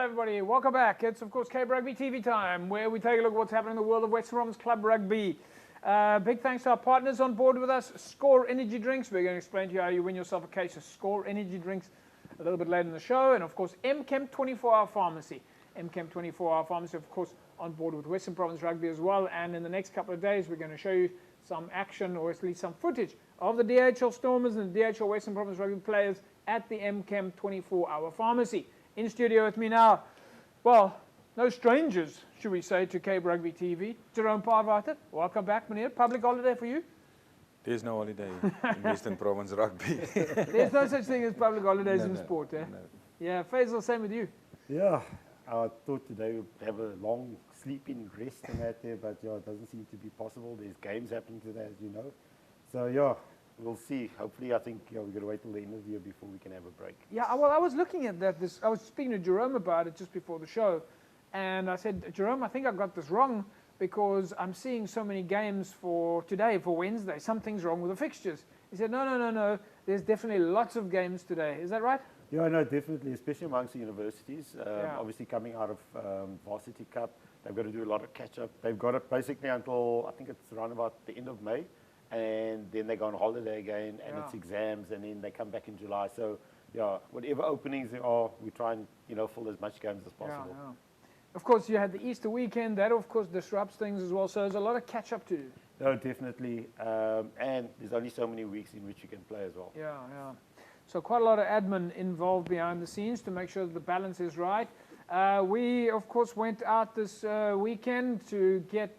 everybody, welcome back. It's of course Cape Rugby TV time, where we take a look at what's happening in the world of Western Province Club Rugby. Big thanks to our partners on board with us, Score Energy Drinks. We're going to explain to you how you win yourself a case of Score Energy Drinks a little bit later in the show. And of course, MChem 24-hour pharmacy. MChem 24-hour pharmacy, of course, on board with Western Province Rugby as well. And in the next couple of days, we're going to show you some action, or at least some footage, of the DHL Stormers and the DHL Western Province Rugby players at the MChem 24-hour pharmacy. In studio with me now, well, no strangers, should we say, to Cape Rugby TV. Jerome Parvater, welcome back, meneer. Public holiday for you? There's no holiday in Western Province Rugby. There's no such thing as public holidays in No. sport, eh? No. Yeah, Faisal, same with you. Yeah, I thought today we'd have a long sleeping rest and that there, but yeah, it doesn't seem to be possible. There's games happening today, as you know. So yeah, we'll see. Hopefully, I think we're going to wait till the end of the year before we can have a break. Yeah, well, I was looking at that. I was speaking to Jerome about it just before the show, and I said, Jerome, I think I got this wrong because I'm seeing so many games for today, for Wednesday. Something's wrong with the fixtures. He said, no. There's definitely lots of games today. Is that right? Yeah, no, definitely, especially amongst the universities. Obviously, coming out of Varsity Cup, they've got to do a lot of catch-up. They've got it basically until, I think it's around about the end of May, and then they go on holiday again, and it's exams, and then they come back in July. So, yeah, whatever openings there are, we try and, fill as much games as possible. Yeah. Of course, you had the Easter weekend. That, of course, disrupts things as well. So there's a lot of catch-up to do. No, definitely. And there's only so many weeks in which you can play as well. Yeah. So quite a lot of admin involved behind the scenes to make sure that the balance is right. We, of course, went out this weekend to get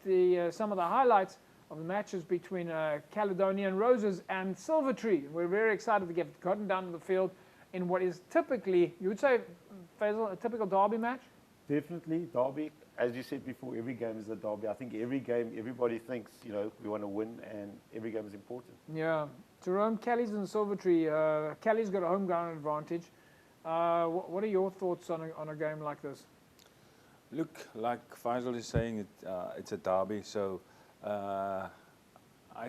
some of the highlights of the matches between Caledonian Roses and Silvetree. We're very excited to get gotten down to the field in what is typically, you would say, Faisal, a typical derby match? Definitely, derby. As you said before, every game is a derby. I think every game, everybody thinks, we want to win, and every game is important. Yeah. Jerome, Callies and Silvetree. Callies got a home ground advantage. What are your thoughts on a game like this? Look, like Faisal is saying, it's a derby, so I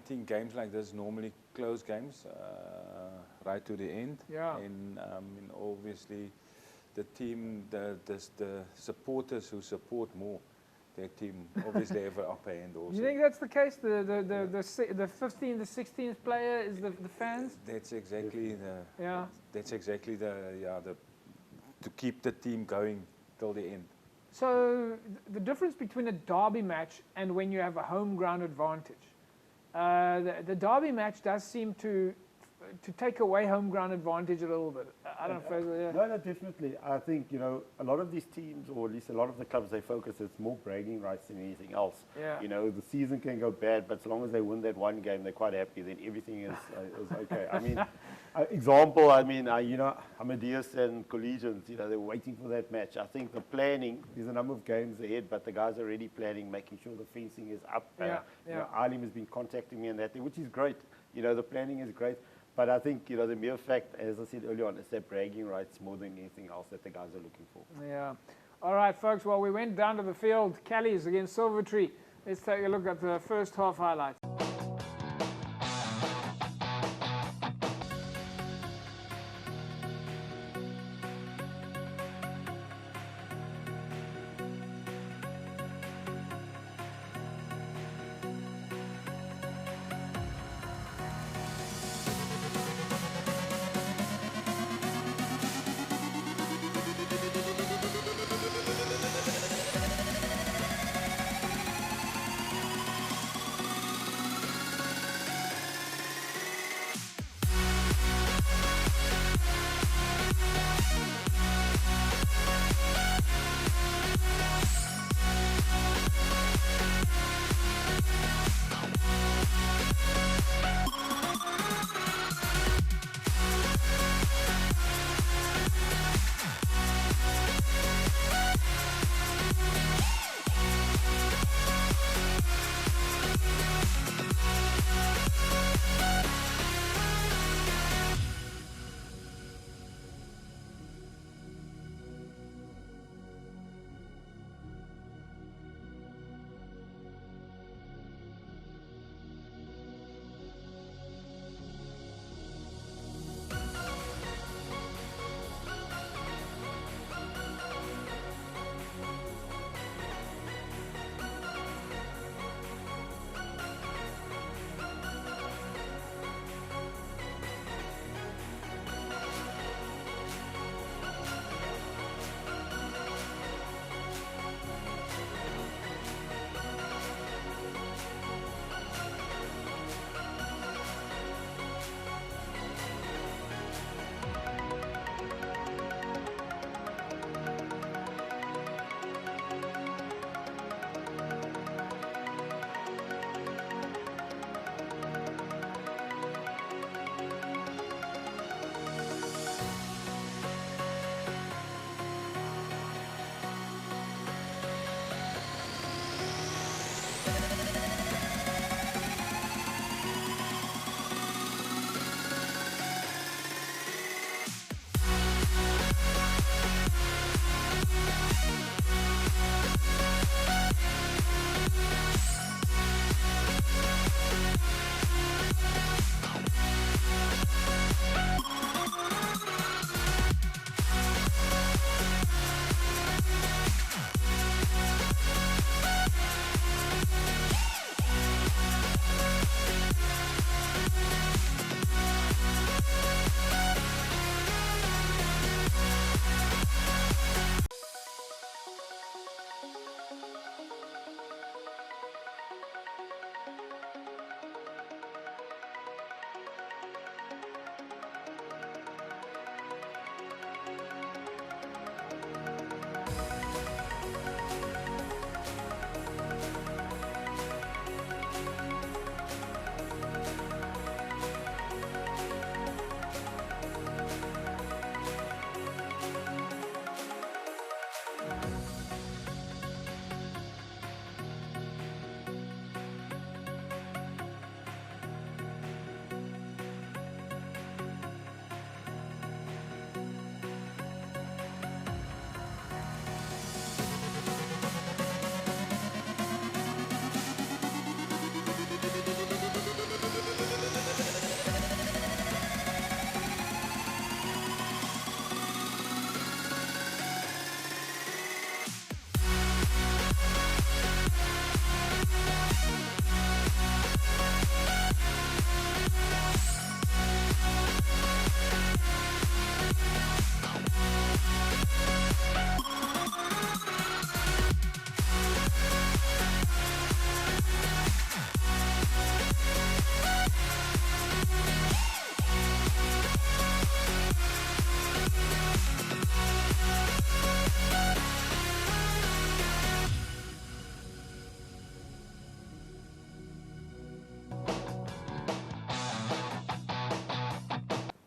think games like this normally close games right to the end. Yeah. And obviously, the team, the supporters who support more their team obviously have an upper hand also. Do you think that's the case? The 15th, the 16th player is the fans? That's exactly to keep the team going till the end. So the difference between a derby match and when you have a home ground advantage, the derby match does seem to take away home ground advantage a little bit. I don't know. No, definitely. I think, a lot of these teams, or at least a lot of the clubs, they focus, it's more bragging rights than anything else. Yeah. The season can go bad, but as long as they win that one game, they're quite happy, then everything is okay. I mean, example, Amadeus and Collegians, they're waiting for that match. I think the planning, there's a number of games ahead, but the guys are already planning, making sure the fencing is up. Alim has been contacting me and that, which is great. The planning is great. But I think, the mere fact, as I said earlier on, is that bragging rights more than anything else that the guys are looking for. Yeah. All right, folks. Well, we went down to the field. Callies against Silvetree. Let's take a look at the first half highlights.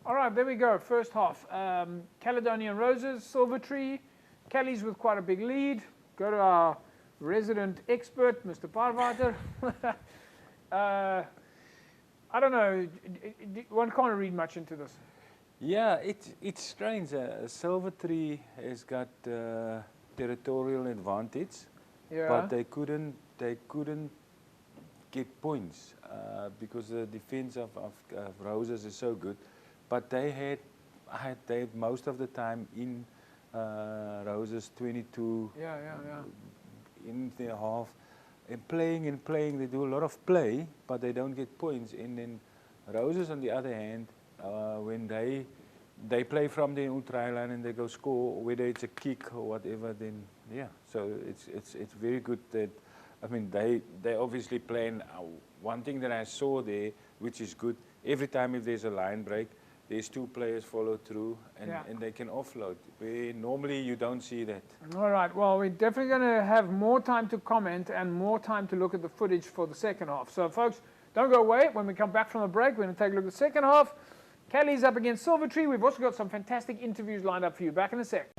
All right, there we go. First half. Caledonian Roses, Silvetree. Kelly's with quite a big lead. Go to our resident expert, Mr. Parvater. I don't know. One can't read much into this. Yeah, it's strange. Silvetree has got territorial advantage, Yeah. but they couldn't get points because the defense of Roses is so good. But they had most of the time in Roses 22 Yeah. in their half and playing. They do a lot of play, but they don't get points. And then Roses, on the other hand, when they play from the ultra line and they go score, whether it's a kick or whatever, then yeah. So it's very good that, I mean, they obviously plan. One thing that I saw there, which is good, every time if there's a line break, there's two players follow through and they can offload. Where normally you don't see that. All right. Well, we're definitely going to have more time to comment and more time to look at the footage for the second half. So, folks, don't go away. When we come back from the break, we're going to take a look at the second half. Kelly's up against Silvetree. We've also got some fantastic interviews lined up for you. Back in a sec.